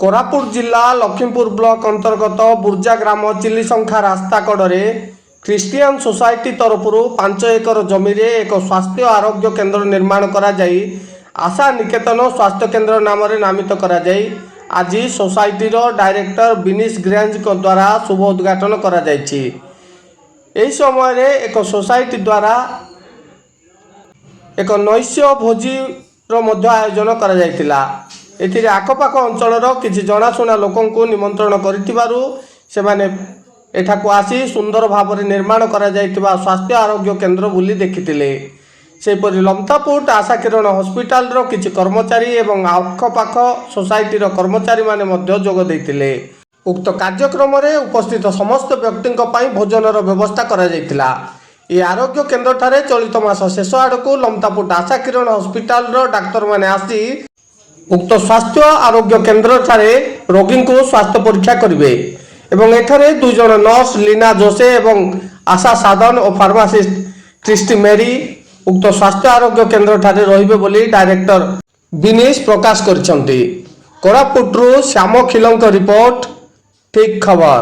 कोरापुट जिला लखीमपुर ब्लॉक अंतर्गत बुर्जा ग्राम चिलीसंखा रास्ता कड़े क्रिस्टियन सोसाइटी तरफ 5 एकर जमी रे एक स्वास्थ्य आरोग्य केन्द्र निर्माण करा जाई आशा निकेतन स्वास्थ्य केन्द्र नाम नामित करा जाई आज सोसाइटीर डायरेक्टर बिनीश ग्रेंज द्वारा शुभ उद्घाटन करा जायछि। एही समय रे एक सोसाइटी द्वारा एक नैश्य भोजी आयोजन करा जायतिला। एथिरे आखपाख अंचलर किछि जनाशुना लोकंकु निमंत्रण करिथिबारु सेमाने एठाकु आसी सुंदर भाव में निर्माण करा जायतिबा स्वास्थ्य आरोग्य केन्द्र बुली देखिथिले। सेपरि लमतापुट आशा किरण हॉस्पिटल रो किछि कर्मचारी एवं आखपाख सोसाइटीर कर्मचारी माने मध्य जोग दैथिले। उक्त कार्यक्रम रे उपस्थित समस्त व्यक्ति भोजनर व्यवस्था करा जायतिला। ये आरोग्य केन्द्र ठारे चलित मास शेष आड़कू लमतापुट आशा किरण हॉस्पिटल रो डाक्तर माने आसी उक्त स्वास्थ्य आरोग्य केन्द्र ठारे रोगी को स्वास्थ्य परीक्षा करेंगे एवं एठारे 2 जन नर्स लीना जोसे एवं आशा साधन और फार्मासिस्ट क्रिस्टी मेरी उक्त स्वास्थ्य आरोग्य केन्द्र ठारे रहिबे बोली डायरेक्टर बिनीश प्रकाश करछंती। कोरापुटरू श्याम खिलंक रिपोर्ट ठीक खबर।